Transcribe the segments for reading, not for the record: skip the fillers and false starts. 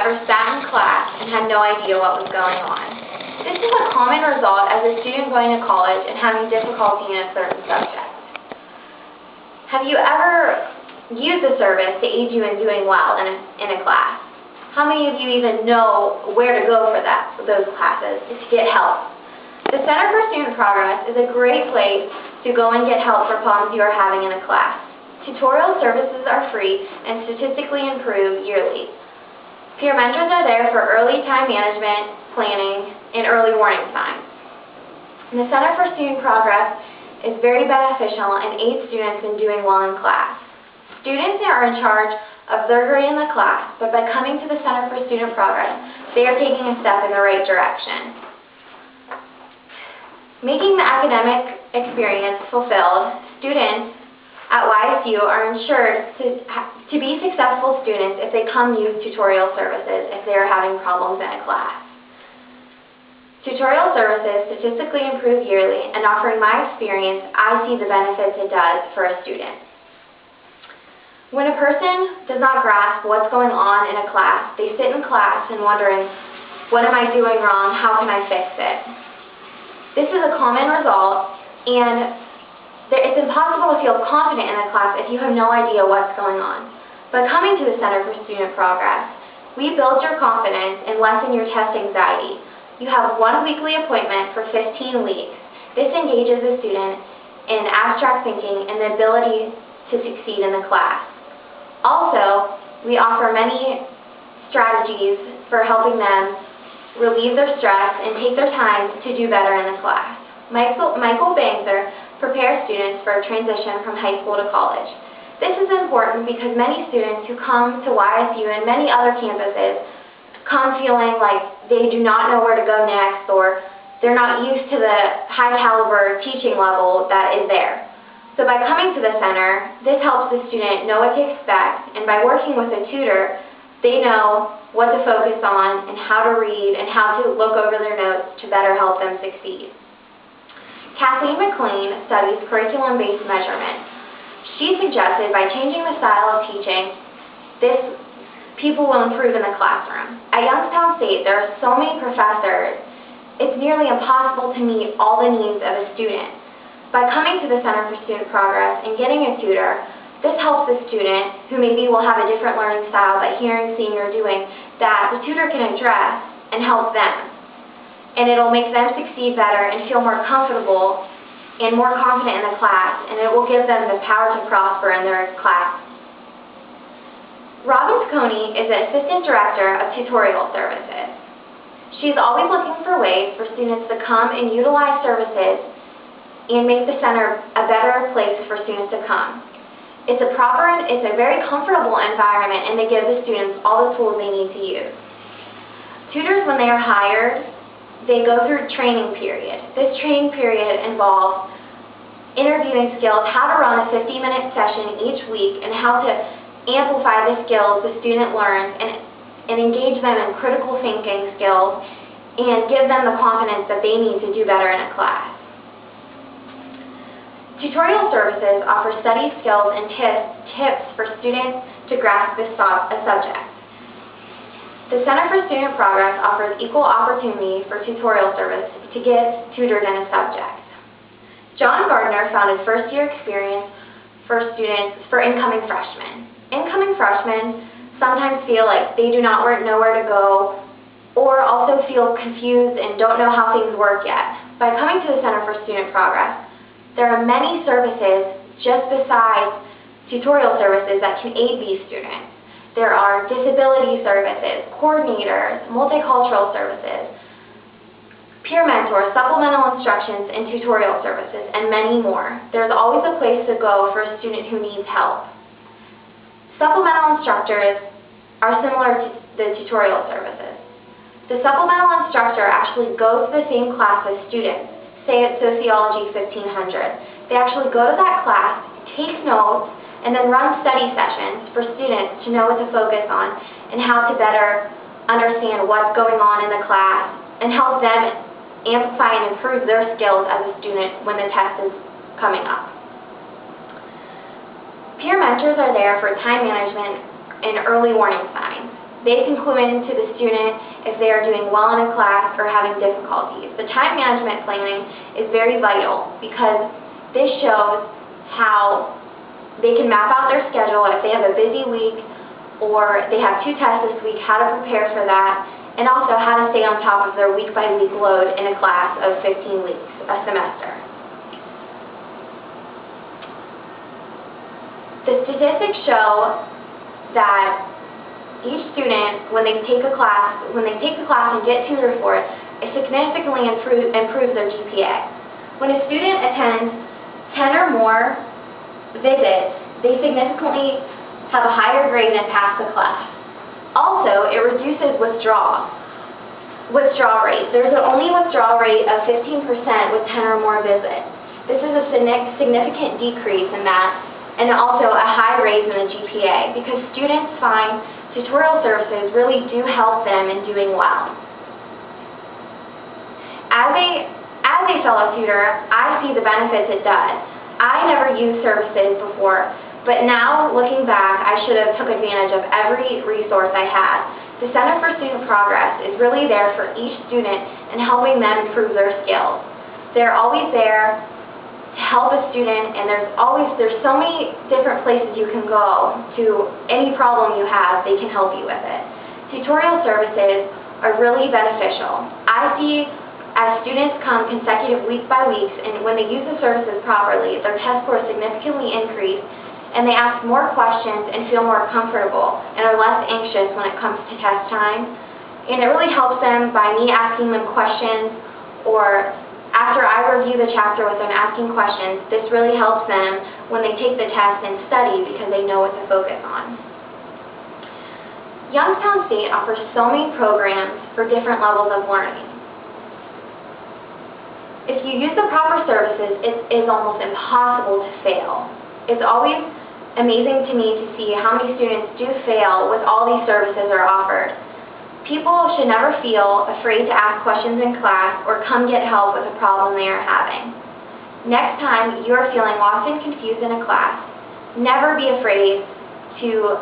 ever sat in class and had no idea what was going on? This is a common result as a student going to college and having difficulty in a certain subject. Have you ever used a service to aid you in doing well in a class? How many of you even know where to go for those classes to get help? The Center for Student Progress is a great place to go and get help for problems you are having in a class. Tutorial services are free and statistically improve yearly. Peer mentors are there for early time management, planning, and early warning signs. And the Center for Student Progress is very beneficial and aids students in doing well in class. Students are in charge of their grade in the class, but by coming to the Center for Student Progress, they are taking a step in the right direction. Making the academic experience fulfilled, students at YSU are ensured to be successful students if they come use tutorial services if they are having problems in a class. Tutorial services statistically improve yearly, and offering my experience, I see the benefits it does for a student. When a person does not grasp what's going on in a class, they sit in class and wondering, what am I doing wrong? How can I fix it? This is a common result, and it's impossible to feel confident in a class if you have no idea what's going on. By coming to the Center for Student Progress, we build your confidence and lessen your test anxiety. You have one weekly appointment for 15 weeks. This engages the student in abstract thinking and the ability to succeed in the class. Also, we offer many strategies for helping them relieve their stress and take their time to do better in the class. Michael Bangser prepares students for a transition from high school to college. This is important because many students who come to YSU and many other campuses come feeling like they do not know where to go next, or they're not used to the high caliber teaching level that is there. So by coming to the center, this helps the student know what to expect, and by working with a tutor, they know what to focus on and how to read and how to look over their notes to better help them succeed. Kathleen McLean studies curriculum-based measurement. She suggested by changing the style of teaching, people will improve in the classroom. At Youngstown State, there are so many professors, it's nearly impossible to meet all the needs of a student. By coming to the Center for Student Progress and getting a tutor, this helps the student, who maybe will have a different learning style by hearing, seeing, or doing, that the tutor can address and help them. And it'll make them succeed better and feel more comfortable and more confident in the class, and it will give them the power to prosper in their class. Robin Coney is the Assistant Director of Tutorial Services. She's always looking for ways for students to come and utilize services and make the center a better place for students to come. It's a very comfortable environment, and they give the students all the tools they need to use. Tutors, when they are hired, they go through a training period. This training period involves interviewing skills, how to run a 50-minute session each week, and how to amplify the skills the student learns and engage them in critical thinking skills and give them the confidence that they need to do better in a class. Tutorial services offer study skills and tips for students to grasp a subject. The Center for Student Progress offers equal opportunity for tutorial service to get tutored in a subject. John Gardner founded first-year experience for students for incoming freshmen. Incoming freshmen sometimes feel like they do not know where to go, or also feel confused and don't know how things work yet. By coming to the Center for Student Progress, there are many services just besides tutorial services that can aid these students. There are disability services, coordinators, multicultural services, peer mentors, supplemental instructions, and tutorial services, and many more. There's always a place to go for a student who needs help. Supplemental instructors are similar to the tutorial services. The supplemental instructor actually goes to the same class as students, say at Sociology 1500. They actually go to that class, take notes, and then run study sessions for students to know what to focus on and how to better understand what's going on in the class and help them amplify and improve their skills as a student when the test is coming up. Peer mentors are there for time management and early warning signs. They can clue into the student if they are doing well in a class or having difficulties. The time management planning is very vital because this shows how they can map out their schedule if they have a busy week or they have 2 tests this week, how to prepare for that, and also how to stay on top of their week-by-week load in a class of 15 weeks, a semester. The statistics show that each student, when they take the class and get tutored for it, it significantly improves their GPA. When a student attends 10 or more visits, they significantly have a higher grade and pass the class. Also, it reduces withdrawal rate. There's an only withdrawal rate of 15% with 10 or more visits. This is a significant decrease in that, and also a high raise in the GPA because students find tutorial services really do help them in doing well. As a fellow tutor, I see the benefits it does. I never used services before, but now, looking back, I should have took advantage of every resource I had. The Center for Student Progress is really there for each student and helping them improve their skills. They're always there to help a student, and there's so many different places you can go to any problem you have, they can help you with it. Tutorial services are really beneficial. I see as students come consecutive week by week, and when they use the services properly, their test scores significantly increase, and they ask more questions and feel more comfortable and are less anxious when it comes to test time. And it really helps them by me asking them questions, or after I review the chapter with them asking questions. This really helps them when they take the test and study because they know what to focus on. Youngstown State offers so many programs for different levels of learning. If you use the proper services, it is almost impossible to fail. It's always amazing to me to see how many students do fail with all these services are offered. People should never feel afraid to ask questions in class or come get help with a problem they are having. Next time you are feeling lost and confused in a class, never be afraid to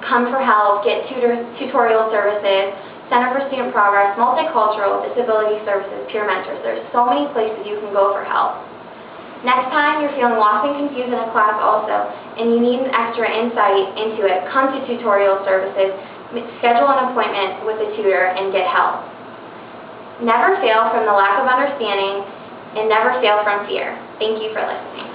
come for help, get tutorial services, Center for Student Progress, Multicultural, Disability Services, Peer Mentors. There's so many places you can go for help. Next time you're feeling lost and confused in a class also, and you need an extra insight into it, come to tutorial services, schedule an appointment with a tutor, and get help. Never fail from the lack of understanding, and never fail from fear. Thank you for listening.